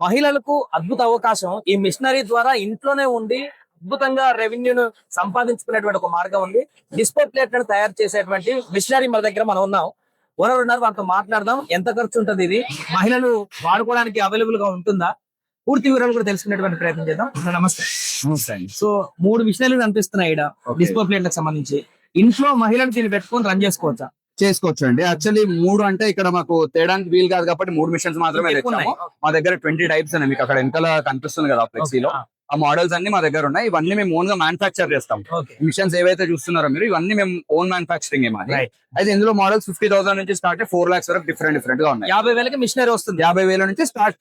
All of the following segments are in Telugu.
మహిళలకు అద్భుత అవకాశం. ఈ మిషనరీ ద్వారా ఇంట్లోనే ఉండి అద్భుతంగా రెవెన్యూను సంపాదించుకునేటువంటి ఒక మార్గం ఉంది. డిస్ప్లే ప్లేట్లను తయారు చేసేటువంటి మిషనరీ మన దగ్గర మనం ఉన్నాం. ఓనర్ ఉన్నారు, వారితో మాట్లాడదాం. ఎంత ఖర్చు ఉంటుంది, ఇది మహిళలు వాడుకోవడానికి అవైలబుల్ గా ఉంటుందా, పూర్తి వివరాలు కూడా తెలుసుకునేటువంటి ప్రయత్నం చేద్దాం. నమస్తే. సో 3 మిషనరీలు కనిపిస్తున్నాయి ఇక్కడ డిస్ప్లే ప్లేట్లకు సంబంధించి. ఇంట్లో మహిళలు దీన్ని పెట్టుకొని రన్ చేసుకోవచ్చా? చేసుకోవచ్చు అండి. యాక్చువల్లీ 3 అంటే ఇక్కడ మాకు తేడానికి వీలు కాదు కాబట్టి 3 మిషన్స్ మాత్రమే తెచ్చాము. మా దగ్గర 20 టైప్స్ ఉన్నాయి. మీకు అక్కడ వెనకాల కనిపిస్తుంది కదా ఫ్లెక్సీలో, ఆ మోడల్స్ అన్ని మా దగ్గర ఉన్నాయి. ఇవన్నీ మేము ఓన్ గా మ్యానుఫాక్చర్ చేస్తాం. మిషన్స్ ఏవైతే చూస్తున్నారో మీరు, ఇవన్నీ మేము ఓన్ మ్యానుఫాక్చరింగ్ మాది. అయితే ఇందులో మోడల్స్ 50,000 నుంచి స్టార్ట్ 4 lakhs వరకు డిఫరెంట్ గా ఉన్నాయి. 50,000కి మిషనరీ వస్తుంది. 50,000 నుంచి స్టార్ట్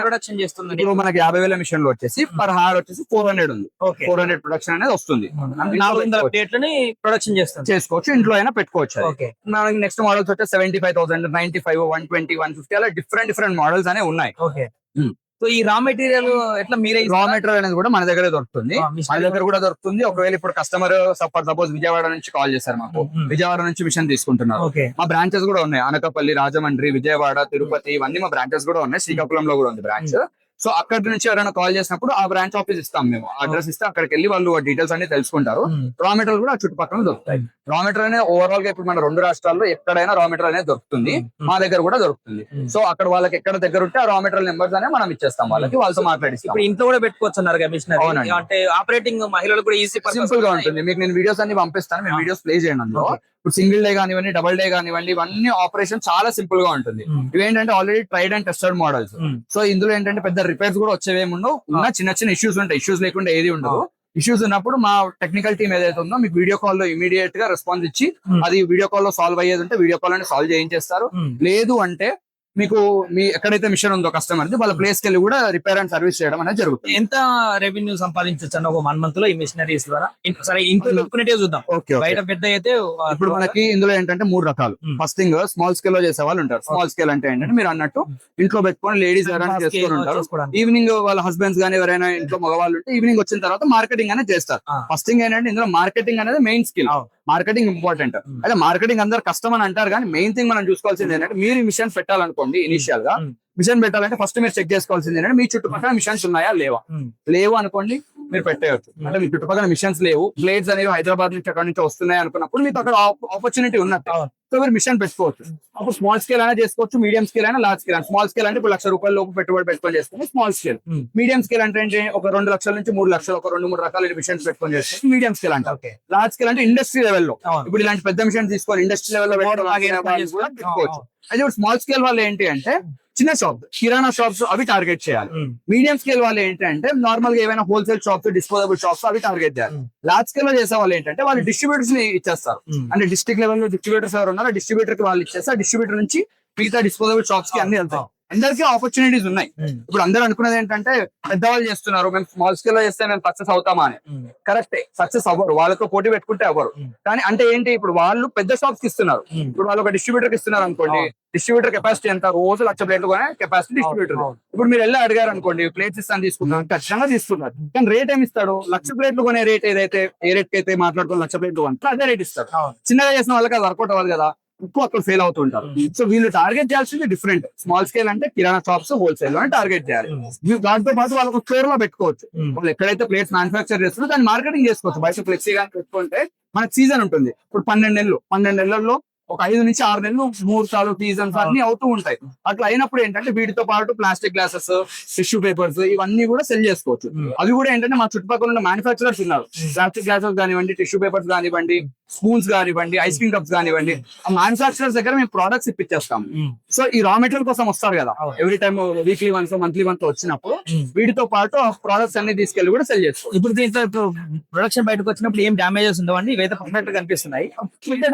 ప్రొడక్షన్ చేస్తుంది. ఇప్పుడు మనకి 50,000 మిషన్ లో వచ్చేసి పర్ హార్ వచ్చేసి 400 ఉంది. 400 ప్రొడక్షన్ అనేది వస్తుంది. 400 ప్లేట్లని ప్రొడక్షన్ చేసుకోవచ్చు, ఇంట్లో అయినా పెట్టుకోవచ్చు. మనకి నెక్స్ట్ మోడల్స్ వచ్చే 75,000, 95, 120, 150 అలా డిఫరెంట్ మోడల్స్ అనేవి ఉన్నాయి. సో ఈ రా మెటీరియల్ ఎట్లా మీరే? రా మెటీరియల్ అనేది కూడా మన దగ్గరే దొరుకుతుంది. మన దగ్గర కూడా దొరుకుతుంది. ఒకవేళ ఇప్పుడు కస్టమర్ సపోజ్ విజయవాడ నుంచి కాల్ చేశారు మాకు, విజయవాడ నుంచి మిషన్ తీసుకుంటున్నారు. మా బ్రాంచెస్ కూడా ఉన్నాయి. అనకాపల్లి, రాజమండ్రి, విజయవాడ, తిరుపతి, ఇవన్నీ మా బ్రాంచెస్ కూడా ఉన్నాయి. శ్రీకాకుళంలో కూడా ఉంది బ్రాంచ్. సో అక్కడ నుంచి ఎవరైనా కాల్ చేసినప్పుడు ఆ బ్రాంచ్ ఆఫీస్ ఇస్తాం మేము. అడ్రస్ ఇస్తే అక్కడికి వెళ్ళి వాళ్ళు డీటెయిల్స్ అన్ని తెలుసుకుంటారు. రా మెటీరియల్ కూడా చుట్టుపక్కల దొరుకుతాయి. రా మెటీరియల్ అనేది ఓవరాల్ గా ఇప్పుడు మన 2 రాష్ట్రాల్లో ఎక్కడైనా రా మెటీరియల్ అనేది దొరుకుతుంది. మా దగ్గర కూడా దొరుకుతుంది. సో అక్కడ వాళ్ళకి ఎక్కడ దగ్గర ఉంటే ఆ రా మెటీరియల్ నెంబర్స్ అనేది మనం ఇచ్చేస్తాం వాళ్ళకి, వాళ్ళతో మాట్లాడిస్తాం. ఇప్పుడు ఇంట్లో కూడా పెట్టుకోవచ్చు అన్నారు మిషనరీ. అంటే ఆపరేటింగ్ మహిళలు కూడా ఈజీ, సింపుల్ గా ఉంటుంది. మీకు నేను వీడియోస్ అన్ని పంపిస్తాను, మీరు వీడియోస్ ప్లే చేయండి. అందులో ఇప్పుడు సింగిల్ డే కానివ్వండి, డబుల్ డే కానివ్వండి, ఇవన్నీ ఆపరేషన్ చాలా సింపుల్ గా ఉంటుంది. ఇవేంటంటే already tried and tested models. So ఇందులో ఏంటంటే పెద్ద రిపేర్స్ కూడా వచ్చేవేముండవు. ఉన్న చిన్న ఇష్యూస్ ఉంటాయి. ఇష్యూస్ లేకుండా ఏది ఉండదు. ఇష్యూస్ ఉన్నప్పుడు మా టెక్నికల్ టీమ్ ఏదైతే ఉందో మీకు వీడియో కాల్ లో ఇమీడియట్ గా రెస్పాన్స్ ఇచ్చి, అది వీడియో కాల్ లో సాల్వ్ అయ్యేది ఉంటే వీడియో కాల్ అని సాల్వ్ చేయించేస్తారు. లేదు అంటే మీకు మీ ఎక్కడైతే మిషన్ ఉందో కస్టమర్ వాళ్ళ ప్లేస్ కి వెళ్ళి కూడా రిపేర్ అండ్ సర్వీస్ చేయడం అనేది జరుగుతుంది. ఎంత రెవెన్యూ సంపాదించవచ్చు ఒక 1 month లో ఈ మిషనరీస్ ద్వారా? సరే, ఇంట్లో పెట్టుకునేటే చూద్దాం. బయట పెద్ద అయితే ఇప్పుడు మనకి ఇందులో ఏంటంటే 3 రకాలు. ఫస్ట్ థింగ్ స్మాల్ స్కేల్ లో చేసే వాళ్ళు ఉంటారు. స్మాల్ స్కేల్ అంటే ఏంటంటే మీరు అన్నట్టు ఇంట్లో పెట్టుకొని లేడీస్ ఎవరైనా చేసుకొని ఉంటారు. ఈవినింగ్ వాళ్ళ హస్బెండ్స్ గానీ ఎవరైనా ఇంట్లో మగవాళ్ళు ఉంటే ఈవినింగ్ వచ్చిన తర్వాత మార్కెటింగ్ అనేది చేస్తారు. ఫస్ట్ థింగ్ ఏంటంటే ఇందులో మార్కెటింగ్ అనేది మెయిన్ స్కిల్. Marketing important. అయితే మార్కెటింగ్ అందరు కష్టం అని అంటారు, కానీ మెయిన్ థింగ్ మనం చూసుకోవాల్సింది ఏంటంటే మీరు మిషన్ పెట్టాలనుకోండి. ఇనిషియల్ గా మిషన్ పెట్టాలంటే ఫస్ట్ మీరు చెక్ చేసుకోవాల్సింది ఏంటంటే మీ చుట్టుపక్కల మిషన్స్ ఉన్నాయా లేవు అనుకోండి, మీరు పెట్టేయచ్చు. అంటే మీ చుట్టుపక్కల మిషన్స్ లేవు, ప్లేట్స్ అనేవి హైదరాబాద్ నుంచి అక్కడ నుంచి వస్తున్నాయి అనుకున్నప్పుడు మీకు అక్కడ ఆపర్చునిటీ ఉన్నట్టు. సో మీరు మిషన్ పెట్టుకోవచ్చు. అప్పుడు స్మాల్ స్కేల్ అయినా చేసుకోవచ్చు, మీడియం స్కేల్ అయినా, లార్జ్ స్కేల్. స్మాల్ స్కేల్ అంటే ఇప్పుడు ₹1,00,000 లోపు పెట్టుబడి పెట్టుకొని చేసుకుని స్మాల్ స్కేల్. మీడియం స్కేల్ అంటే ఒక 2 లక్షల నుంచి 3 లక్షలు, ఒక 2-3 రకాల మిషన్స్ పెట్టుకొని చేసుకుని మీడియం స్కేల్ అంటే. లార్జ్ స్కేల్ అంటే ఇండస్ట్రీ లెవెల్లో ఇప్పుడు ఇలాంటి పెద్ద మిషన్ తీసుకొని ఇండస్ట్రీ లెవెల్లో పెట్టుకోవచ్చు. అయితే ఇప్పుడు స్మాల్ స్కేల్ వాళ్ళు ఏంటి అంటే చిన్న షాప్, కిరాణా షాప్స్, అవి టార్గెట్ చేయాలి. మీడియం స్కేల్ వాళ్ళు ఏంటంటే నార్మల్ గా ఏమైనా హోల్సేల్ షాప్స్, డిస్పోజబుల్ షాప్స్, అవి టార్గెట్ చేయాలి. లార్జ్ స్కేల్ లో చేసే వాళ్ళు ఏంటంటే వాళ్ళు డిస్ట్రిబ్యూటర్స్ ని ఇచ్చేస్తారు. అంటే డిస్ట్రిక్ట్ లెవెల్ లో డిస్ట్రిబ్యూటర్స్ ఎవరు ఉన్నారో డిస్ట్రిబ్యూటర్ కి వాళ్ళు ఇచ్చేస్తారు. డిస్ట్రిబ్యూటర్ నుంచి మిగతా డిస్పోజబుల్ షాప్స్ కి అన్ని వెళ్తాయి. అందరికీ ఆపర్చునిటీస్ ఉన్నాయి. ఇప్పుడు అందరూ అనుకున్నది ఏంటంటే పెద్దవాళ్ళు చేస్తున్నారు, మేము స్మాల్ స్కేల్ లో చేస్తే మేము సక్సెస్ అవుతామా అని. కరెక్టే, సక్సెస్ అవ్వరు. వాళ్ళతో పోటీ పెట్టుకుంటే అవ్వరు. కానీ అంటే ఏంటి, ఇప్పుడు వాళ్ళు పెద్ద షాప్స్ కి ఇస్తున్నారు. ఇప్పుడు వాళ్ళు ఒక డిస్ట్రిబ్యూటర్ కి ఇస్తున్నారు అనుకోండి, డిస్ట్రిబ్యూటర్ కెపాసిటీ ఎంత, రోజు 1,00,000 ప్లేట్లు కొనే కెపాసిటీ డిస్ట్రిబ్యూటర్. ఇప్పుడు మీరు వెళ్ళి అడిగారు అనుకోండి, ప్లేట్స్ ఇస్తాను తీసుకున్నాను, ఖచ్చితంగా తీసుకున్నారు. కానీ రేట్ ఏమి ఇస్తాడు? 1,00,000 ప్లేట్లు కొనే రేట్ ఏదైతే ఏ రేట్ కి అయితే మాట్లాడుకుని 1,00,000 ప్లేట్లు కొంటే అదే రేట్ ఇస్తారు. చిన్నగా చేసిన వాళ్ళకి అది వర్కౌట్ అవ్వాలి కదా, ఎక్కువ అక్కడ ఫెయిల్ అవుతుంటారు. సో వీళ్ళు టార్గెట్ చేయాల్సింది డిఫరెంట్. స్మాల్ స్కేల్ అంటే కిరాణా షాప్స్, హోల్సేల్ లో టార్గెట్ చేయాలి. దాంతో పాటు వాళ్ళకు స్టోర్ లో పెట్టుకోవచ్చు. వాళ్ళు ఎక్కడైతే ప్లేట్స్ మ్యానుఫాక్చర్ చేస్తున్నారో దాన్ని మార్కెటింగ్ చేసుకోవచ్చు. బయట ఫ్లెక్సీ కానీ పెట్టుకుంటే మనకి సీజన్ ఉంటుంది. ఇప్పుడు 12 నెలల్లో ఒక 5 నుంచి 6 నెలలు ముహూర్తాలు, సీజన్స్ అన్ని అవుతూ ఉంటాయి. అట్లా అయినప్పుడు ఏంటంటే వీటితో పాటు ప్లాస్టిక్ గ్లాసెస్, టిష్యూ పేపర్స్, ఇవన్నీ కూడా సెల్ చేసుకోవచ్చు. అవి కూడా ఏంటంటే మా చుట్టుపక్కల ఉన్న మ్యానుఫాక్చరర్స్ ఉన్నారు. ప్లాస్టిక్ గ్లాసెస్ కానివ్వండి, టిష్యూ పేపర్స్ కానివ్వండి, స్పూన్స్ కానివ్వండి, ఐస్ క్రీమ్ కప్స్ కానివ్వండి, ఆ మ్యానుఫాక్చరర్స్ దగ్గర మేము ప్రొడక్ట్స్ ఇప్పించేస్తాం. సో ఈ రా మెటీరియల్ కోసం వస్తారు కదా, every time weekly once, monthly once వచ్చినప్పుడు వీటితో పాటు ఆ ప్రొడక్ట్స్ అన్ని తీసుకెళ్లి కూడా సెల్ చేసుకోవచ్చు. ఇప్పుడు దీంట్లో ప్రొడక్షన్ బయటకు వచ్చినప్పుడు ఏం డామేజెస్ ఉండవండి? ఇవైతే పర్ఫెక్ట్ గా కనిపిస్తున్నాయి.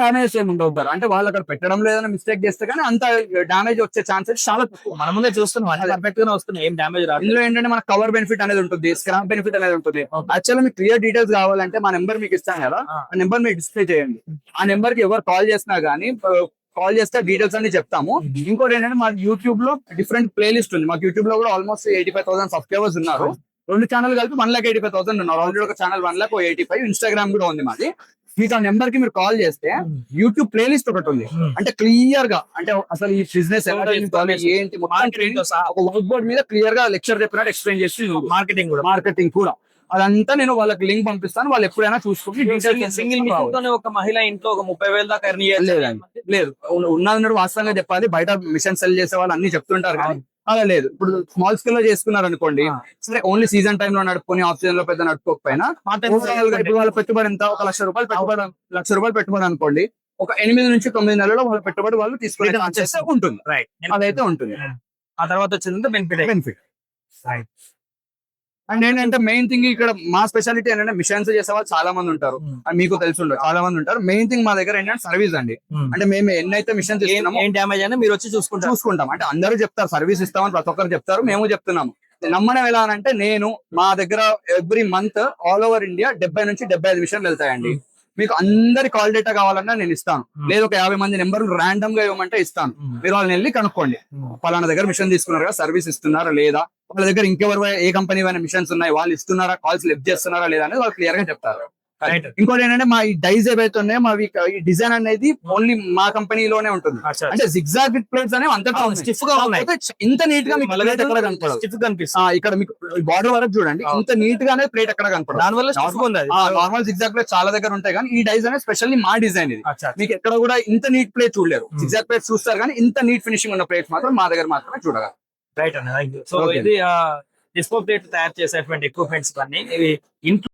డామేజెస్ ఏమి ఉండవు. అంటే వాళ్ళు అక్కడ పెట్టడం లేదని మిస్టేక్ చేస్తే కానీ అంత డామేజ్ వచ్చే ఛాన్సెస్ చాలా తక్కువ. మన ముందే చూస్తున్నాం, పర్ఫెక్ట్ గానే వస్తున్నాయి, ఏం డామేజ్ రాదు. ఇందులో ఏంటంటే మనకు కవర్ బెనిఫిట్ అనేది ఉంటుంది, స్క్రాప్ బెనిఫిట్ అనేది ఉంటుంది. యాక్చువల్లీ మీకు క్లియర్ డీటెయిల్స్ కావాలంటే మా నెంబర్ మీకు ఇస్తాను కదా, ఆ నెంబర్ మీకు డిస్ప్లే చేయండి. ఆ నెంబర్ కి ఎవరు కాల్ చేసినా గానీ కాల్ చేస్తే డీటెయిల్స్ అన్ని చెప్తాము. ఇంకోటి ఏంటంటే మా యూట్యూబ్ లో డిఫరెంట్ ప్లేలిస్ట్ ఉంది. మాకు యూట్యూబ్ లో కూడా ఆల్మోస్ట్ 85,000 సబ్స్క్రైబర్స్ ఉన్నారు. 2 ఛానల్ కలిపి 1,85,000 ఉన్నారు. ఆల్రెడీ ఒక ఛానల్ 1,85,000. ఇన్స్టాగ్రామ్ కూడా ఉంది మాది. మీకు ఆ నెంబర్ కి మీరు కాల్ చేస్తే యూట్యూబ్ ప్లేలిస్ట్ ఒకటి ఉంది. Hmm. అంటే క్లియర్ గా అంటే అసలు ఈ బిజినెస్ ఎలా Total చేసుకోవాలి, information. ఏంటి మొత్తం Marketing training తో సహా. ఒక వైట్ బోర్డ్ మీద క్లియర్ గా లెక్చర్ చెప్పినట్టు ఎక్స్ప్లెయిన్ చేసి మార్కెటింగ్ కూడా మార్కెటింగ్ కూడా అదంతా నేను వాళ్ళకి లింక్ పంపిస్తాను. వాళ్ళు ఎప్పుడైనా చూసుకుని సింగిల్ మిషన్ తోనే ఒక మహిళ ఇంట్లో ఒక 30,000 దాకా ఎర్న్ చేయొచ్చు. లేదండి, లేదు. ఉన్నది వాస్తవంగా చెప్పాలి, బయట మిషన్ సెల్ చేసే వాళ్ళు అన్ని చెప్తుంటారు కానీ అలా లేదు. ఇప్పుడు స్మాల్ స్కేల్ లో చేసుకున్నారు అనుకోండి, సరే ఓన్లీ సీజన్ టైమ్ లో నడుపుకొని ఆఫ్ సీజన్ లో పెద్ద నడుపుకోకపోయినా overall గా ఇప్పుడు వాళ్ళ పెట్టుబడి ఎంత, ఒక ₹1,00,000 పెట్టుబడి అనుకోండి, ఒక 8 నుంచి 9 నెలల్లో వాళ్ళ పెట్టుబడి వాళ్ళు తీసుకునే ఛాన్సెస్ ఉంటుంది. రైట్. అదైతే ఉంటుంది ఆ తర్వాత వచ్చిందంటే బెనిఫిట్. బెనిఫిట్. అండ్ ఏంటంటే మెయిన్ థింగ్ ఇక్కడ మా స్పెషాలిటీ ఏంటంటే మిషన్స్ చేసే వాళ్ళు చాలా మంది ఉంటారు, అది మీకు తెలిసి ఉండదు, చాలా మంది ఉంటారు. మెయిన్ థింగ్ మా దగ్గర ఏంటంటే సర్వీస్ అండి. అంటే మేము ఎన్నైతే మిషన్స్ ఇస్తున్నామో ఏం డ్యామేజ్ అయినా మీరు వచ్చి చూసుకుంటాం. అంటే అందరూ చెప్తారు సర్వీస్ ఇస్తామని, ప్రతి ఒక్కరు చెప్తారు, మేము చెప్తున్నాము. నమ్మడం ఎలా అంటే, నేను మా దగ్గర every month all over India 70 నుంచి 75 మిషన్లు వెళ్తాయండి. మీకు అందరి కాల్ డేటా కావాలన్నా నేను ఇస్తాను, లేదు ఒక 50 మంది నెంబర్లు ర్యాండమ్ గా ఇవ్వమంటే ఇస్తాను. మీరు వాళ్ళని వెళ్ళి కనుక్కోండి, పలానా దగ్గర మిషన్ తీసుకున్నారు కదా, సర్వీస్ ఇస్తున్నారా లేదా, వాళ్ళ దగ్గర ఇంకెవరు ఏ కంపెనీ మిషన్స్ ఉన్నాయి, వాళ్ళు ఇస్తున్నారా, కాల్స్ లిఫ్ట్ చేస్తున్నారా లేదా అనేది వాళ్ళు క్లియర్ గా చెప్తారు. ఇంకోటి ఏంటంటే మా ఈ డైస్ ఏవైతే ఉన్నాయో మావి ఈ డిజైన్ అనేది ఓన్లీ మా కంపెనీలోనే ఉంటుంది. అంటే జిగ్జాగ్ ప్లేట్స్ అనేవి అంతటా స్టిఫ్ గా ఉన్నాయి. ఇంత నీట్ గా మీకు ప్లేట్ ఎక్కడ కనపడదు. స్టిఫ్ కనిపిస్తుంది. ఇక్కడ మీకు బార్డర్ వరకు చూడండి, ఇంత నీట్ గానే ప్లేట్ ఎక్కడ కనపడదు. దానివల్ల స్టిఫ్ ఉంది. నార్మల్ జిగ్జాగ్ ప్లేట్ చాలా దగ్గర ఉంటాయి, కానీ ఈ డైజ్ అనేది స్పెషల్లీ మా డిజైన్ ఇది. మీకు ఎక్కడ కూడా ఇంత నీట్ ప్లేట్ చూడలేరు. జిగ్జాగ్ ప్లేట్ చూస్తారు కానీ ఇంత నీట్ ఫినిషింగ్ ఉన్న ప్లేట్స్ మాత్రం మా దగ్గర మాత్రమే చూడగలరు. రైట్ అన్న. సో ఇది డిస్పో ప్లేట్ తయారు చేసేటువంటి ఎక్విప్మెంట్స్ అన్ని ఇవి ఇంట్లో